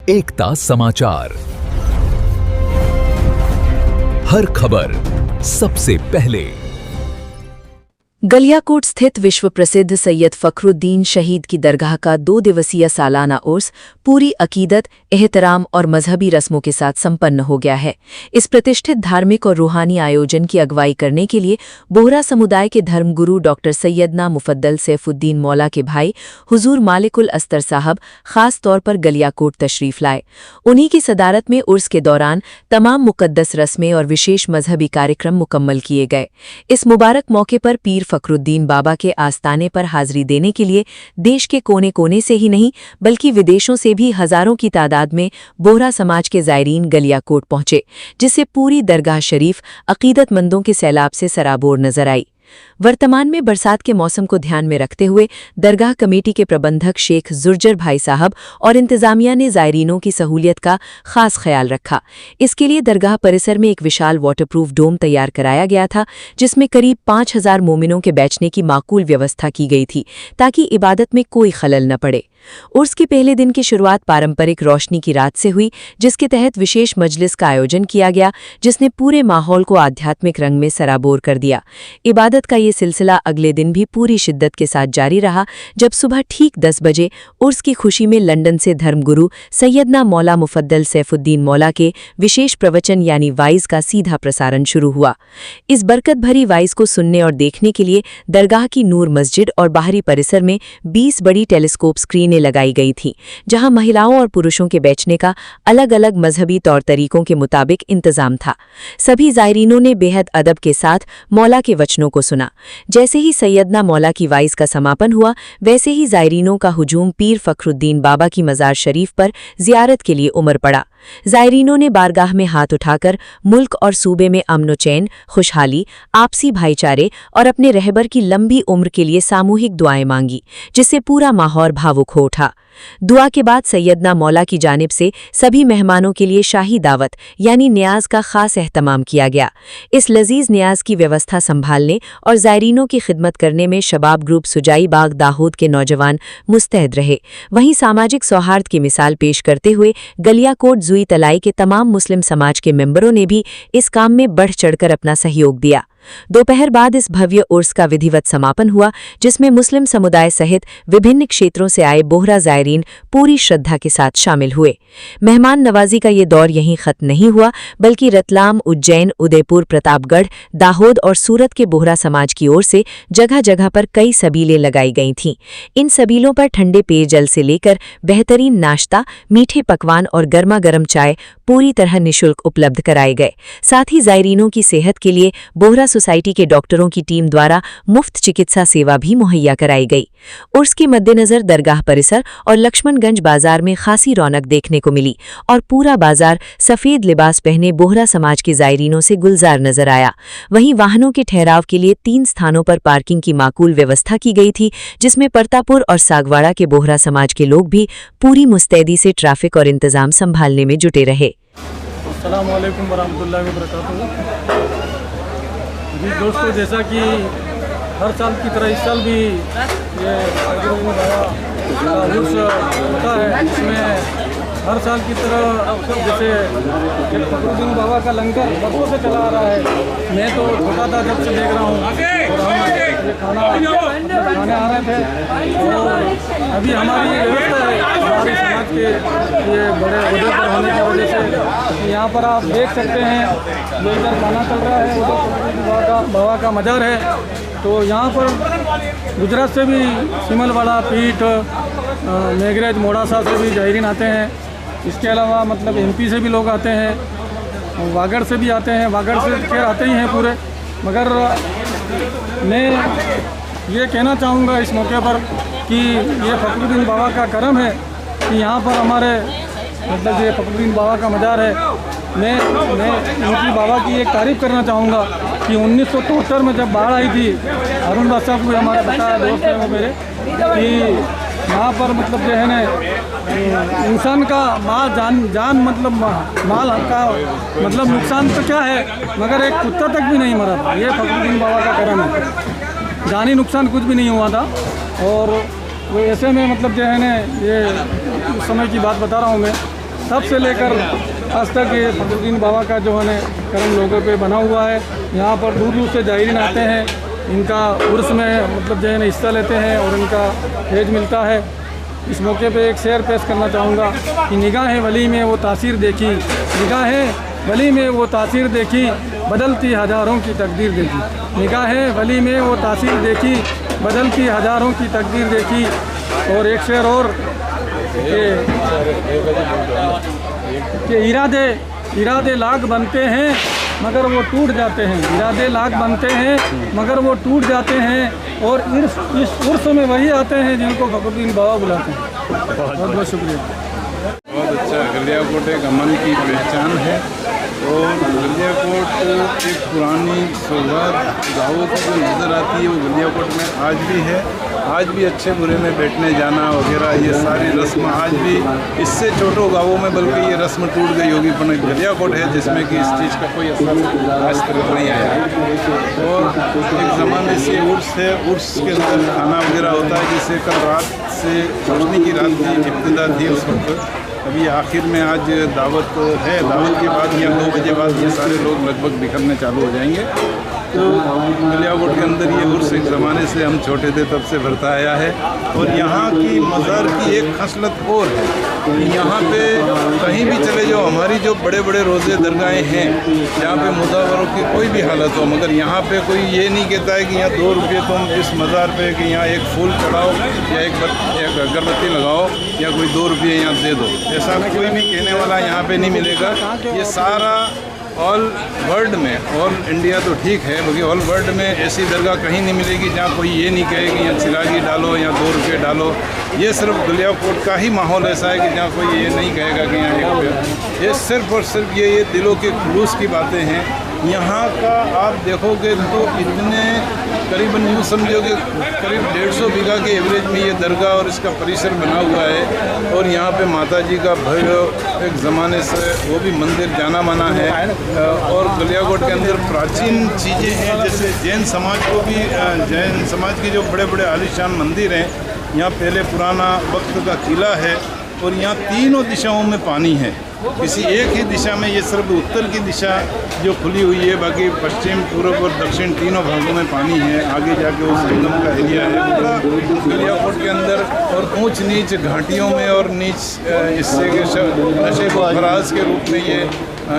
एकता समाचार, हर खबर सबसे पहले। गलियाकोट स्थित विश्व प्रसिद्ध सैयद फखरुद्दीन शहीद की दरगाह का 2 दिवसीय सालाना उर्स पूरी अकीदत, एहतराम और मजहबी रस्मों के साथ संपन्न हो गया है। इस प्रतिष्ठित धार्मिक और रूहानी आयोजन की अगुवाई करने के लिए बोहरा समुदाय के धर्मगुरु डॉक्टर सैयदना मुफद्दल सैफुद्दीन मौला के भाई हुजूर मालिकुल अस्तर साहब खास तौर पर गलियाकोट तशरीफ लाए। उन्हीं की सदारत में उर्स के दौरान तमाम मुकद्दस रस्में और विशेष मजहबी कार्यक्रम मुकम्मल किए गए। इस मुबारक मौके पर पीर फखरुद्दीन बाबा के आस्ताने पर हाजिरी देने के लिए देश के कोने कोने से ही नहीं बल्कि विदेशों से भी हजारों की तादाद में बोहरा समाज के ज़ायरीन गलियाकोट पहुंचे, जिससे पूरी दरगाह शरीफ अकीदतमंदों के सैलाब से सराबोर नजर आई। वर्तमान में बरसात के मौसम को ध्यान में रखते हुए दरगाह कमेटी के प्रबंधक शेख जुर्जर भाई साहब और इंतजामिया ने ज़ायरीनों की सहूलियत का खास ख्याल रखा। इसके लिए दरगाह परिसर में एक विशाल वाटरप्रूफ डोम तैयार कराया गया था, जिसमें करीब 5000 मोमिनों के बैठने की माकूल व्यवस्था की गई थी ताकि इबादत में कोई खलल न पड़े। उर्स के पहले दिन की शुरुआत पारंपरिक रोशनी की रात से हुई, जिसके तहत विशेष मजलिस का आयोजन किया गया, जिसने पूरे माहौल को आध्यात्मिक रंग में सराबोर कर दिया। इबादत का ये सिलसिला अगले दिन भी पूरी शिद्दत के साथ जारी रहा, जब सुबह ठीक 10 बजे उर्स की खुशी में लंदन से धर्मगुरु सैयदना मौला मुफद्दल सैफुद्दीन मौला के विशेष प्रवचन यानी वाइज का सीधा प्रसारण शुरू हुआ। इस बरकत भरी वाइज को सुनने और देखने के लिए दरगाह की नूर मस्जिद और बाहरी परिसर में 20 बड़ी टेलीस्कोप स्क्रीनें लगाई गई थीं, जहां महिलाओं और पुरुषों के बैठने का अलग अलग मजहबी तौर तरीकों के मुताबिक इंतजाम था। सभी ज़ायरीनों ने बेहद अदब के साथ मौला के वचनों को सुना। जैसे ही सैयदना मौला की वाइज का समापन हुआ, वैसे ही ज़ायरीनों का हुजूम पीर फखरुद्दीन बाबा की मज़ार शरीफ पर ज़ियारत के लिए उमड़ पड़ा। ज़ायरीनों ने बारगाह में हाथ उठाकर मुल्क और सूबे में अमन चैन, खुशहाली, आपसी भाईचारे और अपने रहबर की लंबी उम्र के लिए सामूहिक दुआएं मांगी, जिससे पूरा माहौल भावुक हो उठा। दुआ के बाद सैयदना मौला की जानिब से सभी मेहमानों के लिए शाही दावत यानी न्याज का खास एहतमाम किया गया। इस लजीज न्याज की व्यवस्था संभालने और ज़ायरीनों की खिदमत करने में शबाब ग्रुप सुजाई बाग दाहोद के नौजवान मुस्तैद रहे। वहीं सामाजिक सौहार्द की मिसाल पेश करते हुए गलियाकोट जुई तलाई के तमाम मुस्लिम समाज के मेंबरों ने भी इस काम में बढ़ चढ़कर अपना सहयोग दिया। दोपहर बाद इस भव्य उर्स का विधिवत समापन हुआ, जिसमें मुस्लिम समुदाय सहित विभिन्न क्षेत्रों से आए बोहरा ज़ायरीन पूरी श्रद्धा के साथ शामिल हुए। मेहमान नवाजी का ये दौर यहीं खत्म नहीं हुआ, बल्कि रतलाम, उज्जैन, उदयपुर, प्रतापगढ़, दाहोद और सूरत के बोहरा समाज की ओर से जगह जगह पर कई सबीलें लगाई गई थीं। इन सबीलों पर ठंडे पेयजल से लेकर बेहतरीन नाश्ता, मीठे पकवान और गर्मा गर्म चाय पूरी तरह निःशुल्क उपलब्ध कराए गए। साथ ही ज़ायरीनों की सेहत के लिए बोहरा सोसाइटी के डॉक्टरों की टीम द्वारा मुफ्त चिकित्सा सेवा भी मुहैया कराई गई। उर्स के मद्देनजर दरगाह परिसर और लक्ष्मणगंज बाजार में खासी रौनक देखने को मिली और पूरा बाजार सफेद लिबास पहने बोहरा समाज के ज़ायरीनों से गुलजार नजर आया। वहीं वाहनों के ठहराव के लिए 3 स्थानों पर पार्किंग की माकूल व्यवस्था की गई थी, जिसमें परतापुर और सागवाड़ा के बोहरा समाज के लोग भी पूरी मुस्तैदी से ट्रैफिक और इंतजाम संभालने में जुटे रहे। अस्सलाम वालेकुम वरहमतुल्लाहि वबरकातुहू। जी दोस्तों, जैसा कि हर साल की तरह इस साल भी ये उर्स होता है, इसमें हर साल की तरह जैसे फखरुद्दीन बाबा का लंगर बरसों से चला आ रहा है। मैं तो छोटा था जब से देख रहा हूँ और हम ये खाने आ रहे थे। और अभी हमारी व्यवस्था है हमारे समाज के ये बड़े उहदे पर होने की वजह से यहाँ पर आप देख सकते हैं, जो इधर खाना चल रहा है उधर बाबा का मज़ार है। तो यहाँ पर गुजरात से भी सिमलवाड़ा, पीठ, मेघरज, मोड़ासा से भी ज़ायरीन आते हैं। इसके अलावा मतलब एमपी से भी लोग आते हैं, वागड़ से भी आते हैं। वागड़ से खैर आते ही हैं पूरे, मगर मैं ये कहना चाहूँगा इस मौके पर कि ये फखरुद्दीन बाबा का करम है कि यहाँ पर हमारे मतलब ये फखरुद्दीन बाबा का मज़ार है। मैं उनकी बाबा की एक तारीफ़ करना चाहूँगा कि 1973 में जब बाढ़ आई थी, अरुण बादशाह को हमारे बताया दोस्त हैं वो मेरे, कि यहाँ पर मतलब जो है ना इंसान का माल जान मतलब माल का मतलब नुकसान तो क्या है, मगर एक कुत्ता तक भी नहीं मरा था। ये फखरुद्दीन बाबा का करम है, जानी नुकसान कुछ भी नहीं हुआ था। और वो ऐसे में मतलब जो है ना ये उस समय की बात बता रहा हूँ मैं तब से लेकर आज तक ये फखरुद्दीन बाबा का जो है करम लोगों पे बना हुआ है। यहाँ पर दूर दूर से जायरीन आते हैं, इनका उर्स में मतलब जो है हिस्सा लेते हैं और इनका फेज मिलता है। इस मौके पे एक शेर पेश करना चाहूँगा कि निगाहें वली में वो तासीर देखी, निगाहें वली में वो तासीर देखी, बदलती हज़ारों की तकदीर देखी। निगाहें वली में वो तासीर देखी, बदलती हज़ारों की तकदीर देखी। और एक शेर और कि इरादे लाख बनते हैं मगर वो टूट जाते हैं, इरादे लाख बनते हैं मगर वो टूट जाते हैं। और इस उर्स में वही आते हैं जिनको फखरुद्दीन बाबा बुलाते हैं। बहुत बहुत शुक्रिया। बहुत अच्छा। गलियाकोट एक अमन की पहचान है और गलियाकोट एक पुरानी सौगात गाँवों की जो नज़र आती है वो गलियाकोट में आज भी है। आज भी अच्छे बुरे में बैठने जाना वगैरह ये सारी रस्म आज भी इससे छोटों गाँवों में बल्कि ये रस्म टूट गई होगी, पर गलियाकोट है जिसमें कि इस चीज़ का कोई असर आज तक नहीं आया। और एक ज़माने से उर्स है, उर्स के अंदर खाना वगैरह होता है, जैसे कल रात से रोशनी की रात की इब्तिदा थी उस वक्त। अभी आखिर में आज दावत है, दावत के बाद या 2 बजे बाद ये सारे लोग लगभग बिखरने चालू हो जाएंगे। तो गलियाकोट के अंदर ये उर्स एक ज़माने से हम छोटे थे तब से बढ़ता आया है। और यहाँ की मज़ार की एक खसलत और है, यहाँ पे कहीं भी चले जाओ, हमारी जो बड़े बड़े रोज़े दरगाहें हैं जहाँ पे मुसावरों की कोई भी हालत हो, मगर यहाँ पे कोई ये नहीं कहता है कि यहाँ 2 रुपये तुम इस मज़ार पे कि यहाँ एक फूल चढ़ाओ या एक अगरबत्ती लगाओ या कोई 2 रुपये यहाँ दे दो, ऐसा कोई भी कहने वाला यहाँ पे नहीं मिलेगा। ये सारा ऑल वर्ल्ड में, ऑल इंडिया तो ठीक है क्योंकि ऑल वर्ल्ड में ऐसी दरगाह कहीं नहीं मिलेगी जहाँ कोई ये नहीं कहे कि यहाँ चिरागी डालो या 2 रुपये डालो। ये सिर्फ गलियाकोट का ही माहौल ऐसा है कि जहाँ कोई ये नहीं कहेगा कि यहाँ 1 रुपया। ये सिर्फ और सिर्फ ये दिलों के खुलूस की बातें हैं। यहाँ का आप देखोगे तो इतने करीबन यूँ समझो कि करीब 150 बीघा के एवरेज में ये दरगाह और इसका परिसर बना हुआ है। और यहाँ पे माता जी का भव्य एक ज़माने से वो भी मंदिर जाना माना है। और गलियाकोट के अंदर प्राचीन चीज़ें हैं, जैसे जैन समाज को भी, जैन समाज के जो बड़े बड़े आलीशान मंदिर हैं, यहाँ पहले पुराना वक्त का किला है और यहाँ तीनों दिशाओं में पानी है। किसी एक ही दिशा में, ये सिर्फ उत्तर की दिशा जो खुली हुई है, बाकी पश्चिम, पूर्व और दक्षिण तीनों भागों में पानी है। आगे जाके वो संगम का एरिया है पूरा गलियाकोट के अंदर। और ऊंच नीच घाटियों में और नीच हिस्से के नशे को फराज के रूप में ये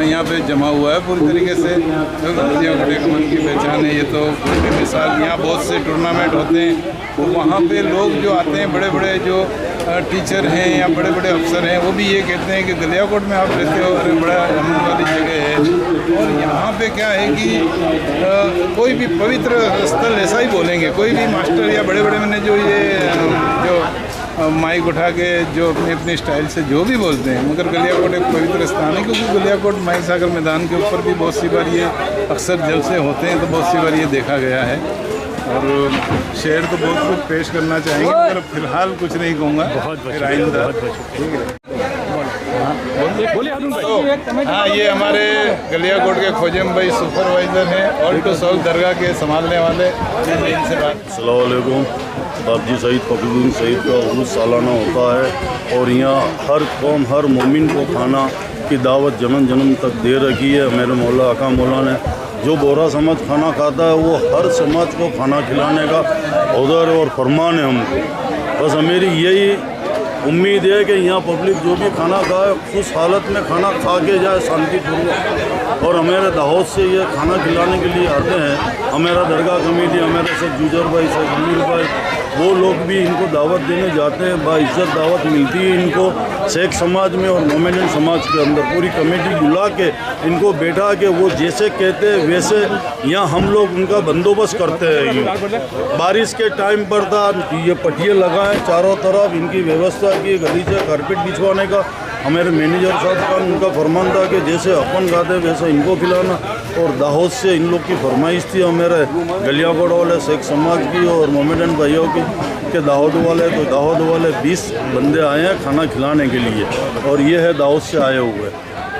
यहाँ पे जमा हुआ है पूरी तरीके से। गलियाकोट एक अमन की पहचान है। ये तो कोई मिसाल, यहाँ बहुत से टूर्नामेंट होते हैं तो वहाँ पे लोग जो आते हैं, बड़े बड़े जो टीचर हैं या बड़े बड़े अफसर हैं, वो भी ये कहते हैं कि गलियाकोट में आप रहते हो, अरे बड़ा अमन वाली जगह है। और यहाँ पे क्या है कि कोई भी पवित्र स्थल ऐसा ही बोलेंगे, कोई भी मास्टर या बड़े बड़े मैंने जो ये जो माइक उठा के जो अपनी अपनी स्टाइल से जो भी बोलते हैं, मगर गलियाकोट एक पवित्र स्थान है क्योंकि गलियाकोट माई सागर मैदान के ऊपर भी बहुत सी बार ये अक्सर जलसे होते हैं तो बहुत सी बार ये देखा गया है। और शेर तो बहुत कुछ पेश करना चाहेंगे मगर फिलहाल कुछ नहीं कहूँगा। फिर आइंदा ठीक है। हाँ, ये हमारे गलियाकोट के खोजम भाई सुपरवाइज़र हैं, ऑल टू सॉल दरगाह के संभालने वाले। इनसे बात। अस्सलाम वालेकुम। बाबजी सईद फखरुद्दीन सईद का उर्स सालाना होता है और यहाँ हर कौम, हर मोमिन को खाना की दावत जन्म जन्म तक दे रखी है। मेरे मौला आका मौला ने जो बोरा समाज खाना खाता है वो हर समाज को खाना खिलाने का ऑर्डर और फरमान है हमको। बस मेरी यही उम्मीद है कि यहाँ पब्लिक जो भी खाना खाए उस हालत में खाना खा के जाए शांतिपूर्वक। और हमारे दाहोद से ये खाना खिलाने के लिए आते हैं हमारा दरगाह कमेटी, हमारे से जूजर भाई, से जमीर भाई, वो लोग भी इनको दावत देने जाते हैं। बाइज्जत दावत मिलती है इनको शेख समाज में और मोमेडन समाज के अंदर। पूरी कमेटी बुला के इनको बैठा के वो जैसे कहते हैं वैसे यहाँ हम लोग उनका बंदोबस्त करते हैं। बारिश के टाइम पर था ये पटिए लगाएं चारों तरफ, इनकी व्यवस्था की, गलीचा कारपेट बिछवाने का हमारे मैनेजर साहब का उनका फरमान था कि जैसे अपन खाते वैसे इनको खिलाना। और दाहोद से इन लोग की फरमाइश थी हमारे गलियाकोट वाले शेख समाज की और मोमेडन भाइयों की कि दाहोद वाले, तो दाहोद वाले 20 बंदे आए हैं खाना खिलाने के लिए और ये है दाहोद से आए हुए।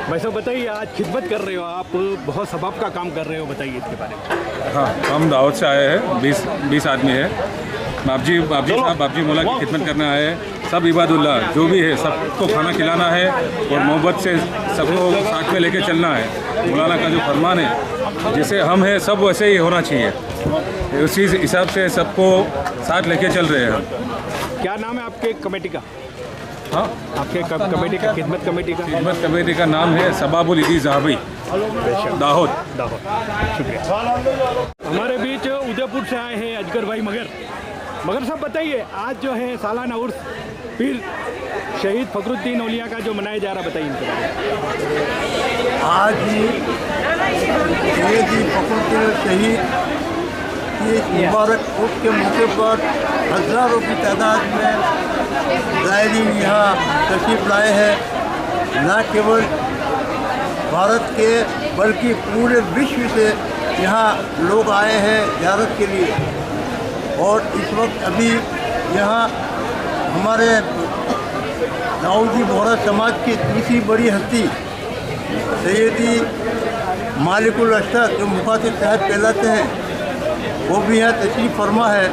भाई साहब बताइए, आज खिदमत कर रहे हो आप, बहुत सबाब का काम कर रहे हो, बताइए इसके बारे में। हाँ, हम दावत से आए हैं, 20 आदमी है बाबजी मौला की खिदमत करना है। सब इबादुल्लाह जो भी है सबको खाना खिलाना है और मोहब्बत से सबको साथ में लेके चलना है। मौलाना का जो फरमान है जैसे हम हैं सब वैसे ही होना चाहिए। उसी हिसाब से सबको साथ लेके चल रहे हैं हम। क्या नाम है आपके कमेटी का? हाँ, आपके कमेटी का खिदमत कमेटी का नाम है सबाबुल इदी ज़हाबी दाहोद। शुक्रिया। हमारे बीच उदयपुर से आए हैं अजगर भाई मगर साहब बताइए, आज जो है सालाना उर्स पीर शहीद फखरुद्दीन औलिया का जो मनाया जा रहा, बताइए इनके बारे में। आज शहीद फखरुद्दीन शहीद की मुबारक उर्स के मौके पर हज़ारों की तादाद में ज़ायरीन यहाँ तशरीफ़ लाए हैं। न केवल भारत के बल्कि पूरे विश्व से यहाँ लोग आए हैं ज़ियारत के लिए। और इस वक्त अभी यहाँ हमारे दाऊदी बोहरा समाज की दूसरी बड़ी हस्ती सैयदी मालिकुल अशरफ जो मुखातिब साहब कहलाते हैं, वो भी यहाँ तशरीफ़ फरमा है।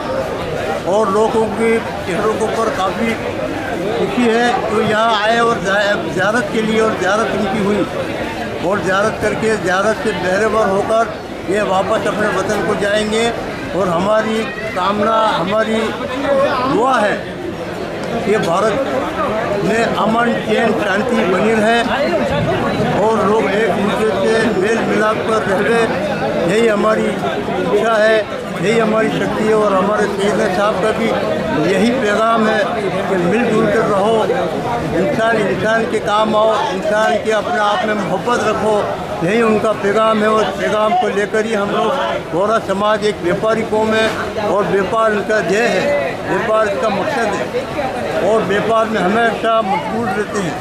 और लोगों के चेहरों के ऊपर काफ़ी खुशी है जो यहाँ आए और ज़ियारत के लिए, और ज़ियारत उनकी हुई और ज़ियारत करके ज़ियारत से बहरेवर होकर ये वापस अपने वतन को जाएंगे। और हमारी कामना, हमारी दुआ है कि भारत में अमन चैन शांति बनी रहे और लोग एक दूसरे से मेल मिलाप कर रहे। यही हमारी इच्छा है, यही हमारी शक्ति है। और हमारे सैयद साहब का भी यही पैगाम है कि मिलजुल कर रहो, इंसान इंसान के काम आओ, इंसान के अपने आप में मोहब्बत रखो। यही उनका पैगाम है और पैगाम को लेकर ही हम लोग बोहरा समाज एक व्यापारी कौम है और व्यापार उनका ध्येय है, व्यापार इसका मकसद है और व्यापार में हमेशा मशगूल रहते हैं।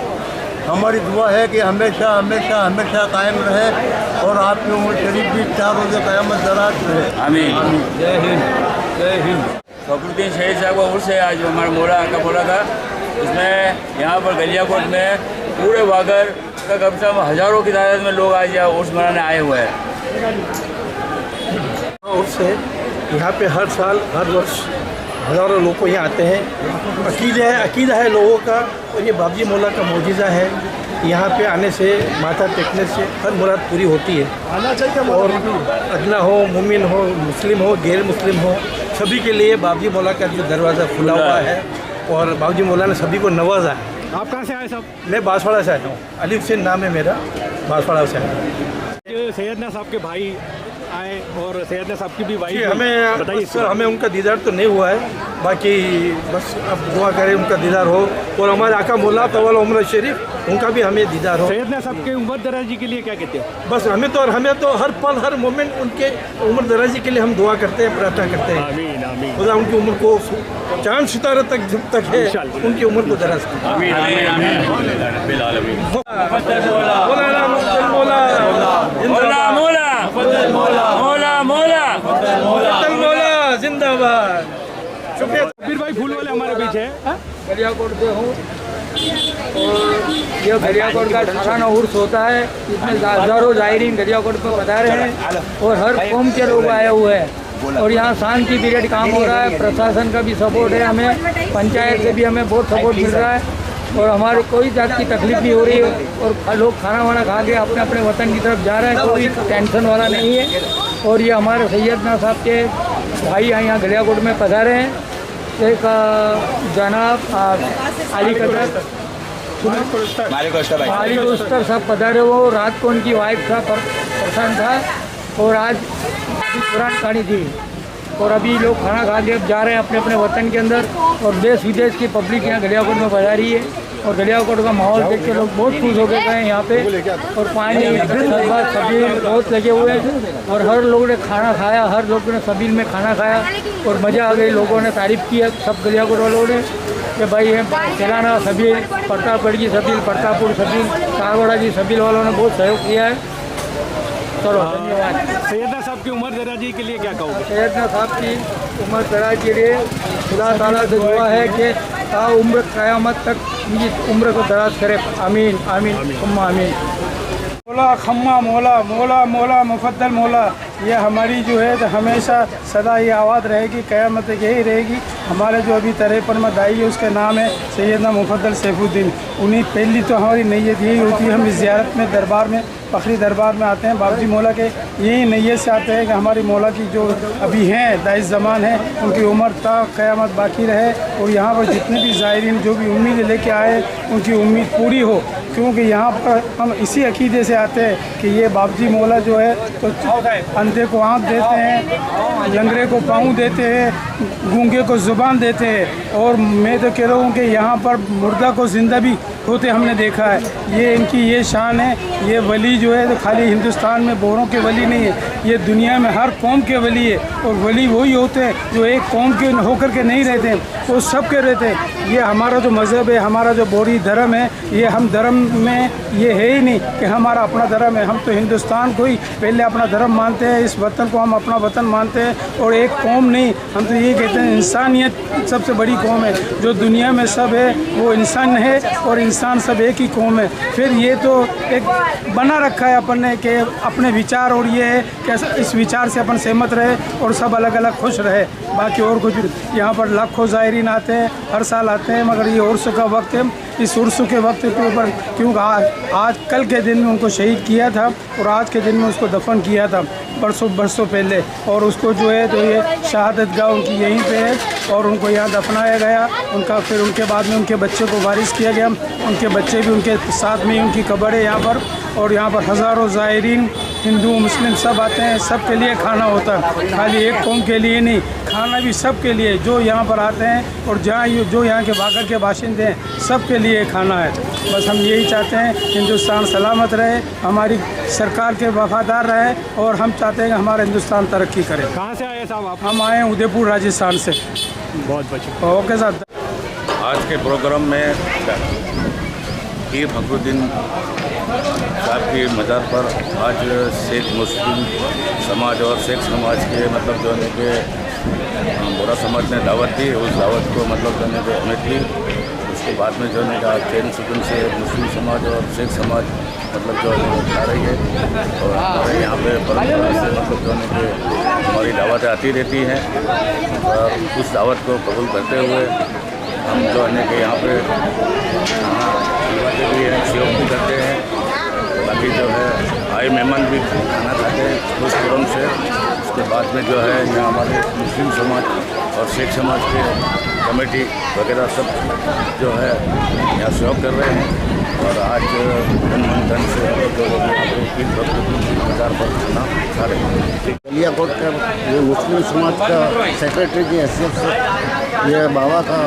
हमारी दुआ है कि हमेशा हमेशा हमेशा कायम रहे और आपकी उम्र शरीफ भी 4 रोज़े क़यामत दराज रहे। आमीन। जय हिंद, जय हिंद। फखरुद्दीन शहीद साहब का उर्स है आज हमारा मौला आका मौला का। इसमें यहाँ पर गलियाकोट में पूरे वागर का कम से कम हज़ारों की तादाद में लोग आज यहाँ उर्स मनाने आए हुए हैं। उर्स है यहाँ पे हर साल हर वर्ष हज़ारों लोग को यहाँ आते हैं। अकीदा है लोगों का और ये बाबजी मौला का मौजिज़ा है। यहाँ पे आने से, माथा टेकने से हर मुराद पूरी होती है। और अदना हो, मुमिन हो, मुस्लिम हो, गैर मुस्लिम हो, सभी के लिए बाबजी मौला का जो दरवाज़ा खुला हुआ है और बाबजी मौला ने सभी को नवाजा है। आप कहाँ से आए साहब? मैं बांसवाड़ा से आया हूँ। अली हुसैन नाम है मेरा, बांसवाड़ा से आया हूँ। सैयदना साहब के भाई आए और सैयदना साहब की भी वाइफ, हमें बताइए सर, हमें उनका दीदार तो नहीं हुआ है, बाकी बस अब दुआ करें उनका दीदार हो और हमारे आका मौला तवल उम्र शरीफ उनका भी हमें दीदार हो। सैयदना साहब के उम्र दराजी के लिए क्या कहते हैं? बस हमें तो हर पल हर मोमेंट उनके उम्र दराजी के लिए हम दुआ करते हैं, प्रार्थना करते हैं। आमीन आमीन। खुदा उनकी उम्र को चांद सितारे तक जब तक है उनकी उम्र को दराज करे। आमीन आमीन आमीन आमीन। मौला जिंदाबाद। शुक्रिया। फिर भाई फूल वाले हमारे बीच है। गलियाकोट से हूँ और यह गलियाकोट का 18वां उर्स होता है। इसमें हज़ारों ज़ायरीन गलियाकोट पर पधारे हैं और हर कौम के लोग आए हुए हैं और यहाँ शांति पीरियड काम हो रहा है। प्रशासन का भी सपोर्ट है, हमें पंचायत से भी हमें बहुत सपोर्ट मिल रहा है और हमारे कोई जात की तकलीफ नहीं हो रही है और लोग खाना वाना खा के अपने अपने वतन की तरफ जा रहे हैं, कोई टेंशन वाला नहीं है। और ये हमारे सैयदना साहब के भाई यहाँ गलियाकोट में पधारे हैं। एक जनाब मालिक उस्तर साहब पधारे वो, रात को उनकी वाइफ का परेशान था और आज पुरानी कहानी थी और अभी लोग खाना खा के अब जा रहे हैं अपने अपने वतन के अंदर और देश विदेश की पब्लिक यहाँ गलियाकोट में पधारी है और गलियाकोट का माहौल देख के लोग बहुत खुश हो गए हैं यहाँ पे। और पानी शरबत सबील बहुत लगे हुए हैं और हर लोगों ने खाना खाया, हर लोगों ने सबील में खाना खाया और मज़ा आ गई। लोगों ने तारीफ़ की है सब गलियाकोट वालों ने कि भाई है तेलाना सबील, प्रतापगढ़ की सबील, प्रतापपुर सबील, कागवाड़ा की सबील वालों ने बहुत सहयोग किया है। चलो धन्यवाद। सैयदना साहब की उम्र दराजी के लिए क्या कहोगे? सैयदना साहब की उम्र दराज के लिए खुदा ताला से दुआ है कि उम्र क़यामत तक उनकी उम्र को दराज करे। आमीन आमीन सुम्मा आमीन। मौला खम्मा मौला मौला मौला मुफद्दल मौला, ये हमारी जो है तो हमेशा सदा ये आवाज़ रहेगी, क़यामत तक यही रहेगी। हमारे जो अभी 53 में दाई है उसका नाम है सैयदना मुफद्दल सैफुद्दीन। उन्हीं पहली तो हमारी नैयत यही होती है, हम इस ज़ियारत में दरबार में फ़खरी दरबार में आते हैं बाबजी मौला के, यही नैयत से आते हैं कि हमारी मौला की जो अभी हैं दाइस ज़मान है उनकी उम्र ता क़यामत बाकी रहे, और यहाँ पर जितने भी ज़ायरीन जो भी उम्मीद लेके आए उनकी उम्मीद पूरी हो। क्योंकि यहाँ पर हम इसी अकीदे से आते हैं कि ये बाबजी मौला जो है तो अंधे को आँख देते हैं, लंगड़े को पाँव देते हैं, गूंगे को ज़ुबान देते हैं, और मैं तो कह रहा हूँ कि यहाँ पर मुर्दा को ज़िंदा भी होते हमने देखा है। ये इनकी ये शान है। ये वली जो है तो खाली हिंदुस्तान में बोरों के वली नहीं है, ये दुनिया में हर कौम के वली है। और वली वही होते हैं जो एक कौम के होकर के नहीं रहते हैं, वो सब के रहते हैं। ये हमारा जो मज़हब है, हमारा जो बोरी धर्म है, ये हम धर्म में ये है ही नहीं कि हमारा अपना धर्म है। हम तो हिंदुस्तान को ही पहले अपना धर्म मानते हैं, इस वतन को हम अपना वतन मानते हैं, और एक कौम नहीं। हम तो ये कहते हैं इंसानियत सबसे बड़ी कौम है, जो दुनिया में सब है वो इंसान है, और इंसान सब एक ही कौम है। फिर ये तो एक बना रखा है अपन ने कि अपने विचार, और ये है कि इस विचार से अपन सहमत रहे और सब अलग अलग खुश रहे, बाकी और कुछ। यहाँ पर लाखों ज़ायरीन आते हैं, हर साल आते हैं, मगर ये उर्स का वक्त है। इस उर्स के वक्त के ऊपर क्योंकि आज कल के दिन में उनको शहीद किया था, और आज के दिन में उसको दफन किया था बरसों पहले, और उसको जो है तो ये शहादत गाह उनकी यहीं पे है, और उनको यहाँ दफनाया गया। उनका फिर उनके बाद में उनके बच्चे को वारिस किया गया, उनके बच्चे भी उनके साथ में उनकी कब्र है यहाँ पर। और यहाँ पर हज़ारों ज़ायरीन हिंदू मुस्लिम सब आते हैं, सब के लिए खाना होता है, खाली एक कौम के लिए नहीं, खाना भी सब के लिए जो यहाँ पर आते हैं, और जहाँ जो यहाँ के बागर के बाशिंदे हैं सब के लिए खाना है। बस हम यही चाहते हैं हिंदुस्तान सलामत रहे, हमारी सरकार के वफादार रहे, और हम चाहते हैं कि हमारा हिंदुस्तान तरक्की करे। कहाँ से आए साहब आप? हम आए हैं उदयपुर राजस्थान से। बहुत बच्चे ओके साहब। आज के प्रोग्राम में पीर फखरुद्दीन साहब की मज़ार पर आज शेख मुस्लिम समाज और शेख समाज के मतलब जो है कि बोरा समाज ने दावत दी। उस दावत को मतलब जो है कि हमें थी, उसके बाद में जो है कि चैन सुकून से मुस्लिम समाज और शेख समाज मतलब जो है खा रही है, और हमारे यहाँ पे परंपरा से मतलब जो है कि हमारी दावतें आती रहती हैं, और उस दावत को कबूल करते हुए हम जो है कि यहाँ पे भी हैं, सेवा भी करते हैं। बाकी जो है आए मेहमान भी खाना खाते हैं उस तुरंत से। उसके बाद में जो है यहाँ हमारे मुस्लिम समाज और शेख समाज के कमेटी वगैरह सब जो है यहाँ सेवा कर रहे हैं, और आज धन से बाज़ार पर खाना खा रहे हैं। गलियाकोट का ये मुस्लिम समाज का सेक्रेटरी की हैसियत से ये बाबा का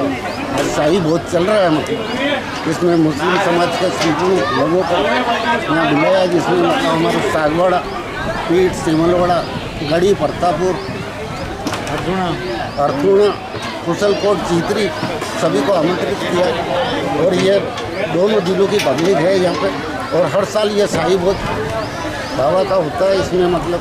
शाही बहुत चल रहा है। मतलब इसमें मुस्लिम समाज के संपूर्ण लोगों को यहाँ बुलाया, जिसमें मतलब हमारे सागवाड़ा, पीठ, सिमलवाड़ा, गढ़ी, प्रतापपुर, अर्थूणा, कुशलकोट, चीतरी सभी को आमंत्रित किया। और ये दोनों जिलों की पब्लिक है यहाँ पे, और हर साल ये शाही भोज बाबा का होता है। इसमें मतलब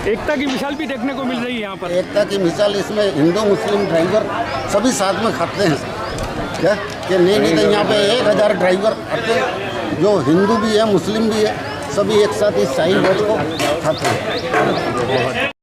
एकता की मिसाल भी देखने को मिल रही है यहाँ पर। एकता की मिसाल इसमें हिंदू मुस्लिम ड्राइवर सभी साथ में खाते हैं क्या कि नहीं तो यहाँ पे 1000 ड्राइवर आते हैं, जो हिंदू भी है मुस्लिम भी है, सभी एक साथ इस शाही भोज को खाते हैं।